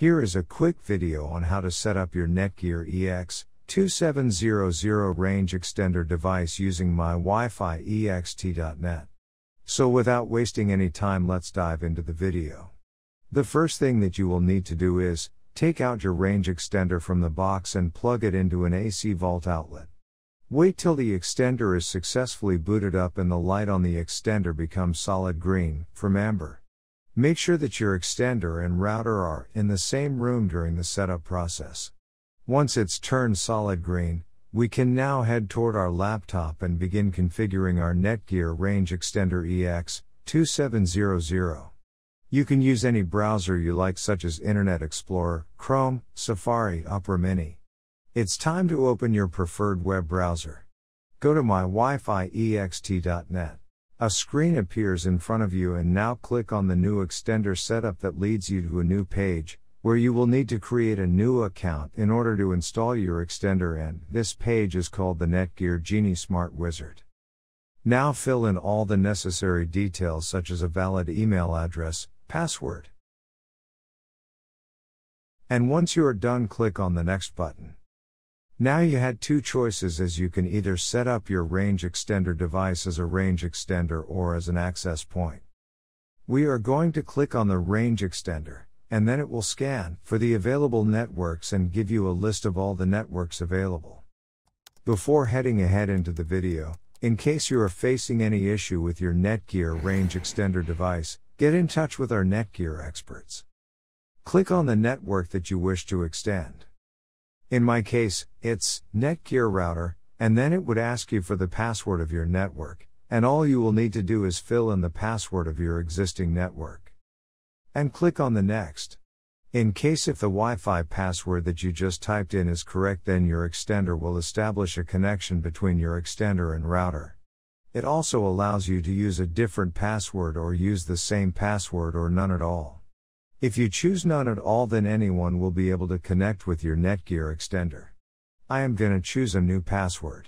Here is a quick video on how to set up your Netgear EX2700 Range Extender device using mywifiext.net. So without wasting any time, let's dive into the video. The first thing that you will need to do is, take out your range extender from the box and plug it into an AC vault outlet. Wait till the extender is successfully booted up and the light on the extender becomes solid green, from amber. Make sure that your extender and router are in the same room during the setup process. Once it's turned solid green, we can now head toward our laptop and begin configuring our Netgear Range Extender EX2700. You can use any browser you like, such as Internet Explorer, Chrome, Safari, Opera Mini. It's time to open your preferred web browser. Go to mywifiext.net. A screen appears in front of you, and now click on the new extender setup that leads you to a new page, where you will need to create a new account in order to install your extender, and this page is called the Netgear Genie Smart Wizard. Now fill in all the necessary details, such as a valid email address, password. And once you are done, click on the next button. Now you had two choices, as you can either set up your range extender device as a range extender or as an access point. We are going to click on the range extender, and then it will scan for the available networks and give you a list of all the networks available. Before heading ahead into the video, in case you are facing any issue with your Netgear range extender device, get in touch with our Netgear experts. Click on the network that you wish to extend. In my case, it's Netgear router, and then it would ask you for the password of your network, and all you will need to do is fill in the password of your existing network. And click on the next. In case if the Wi-Fi password that you just typed in is correct, then your extender will establish a connection between your extender and router. It also allows you to use a different password or use the same password or none at all. If you choose none at all, then anyone will be able to connect with your Netgear extender. I am gonna choose a new password.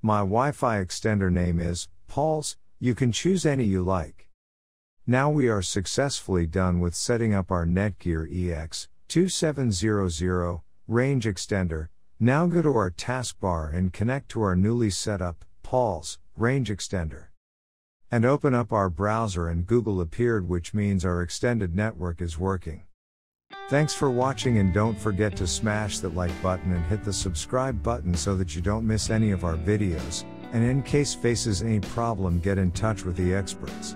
My Wi-Fi extender name is Paul's. You can choose any you like. Now we are successfully done with setting up our Netgear EX2700 range extender. Now go to our taskbar and connect to our newly set up Paul's range extender. And open up our browser, and Google appeared, which means our extended network is working. Thanks for watching, and don't forget to smash that like button and hit the subscribe button so that you don't miss any of our videos, and in case faces any problem, get in touch with the experts.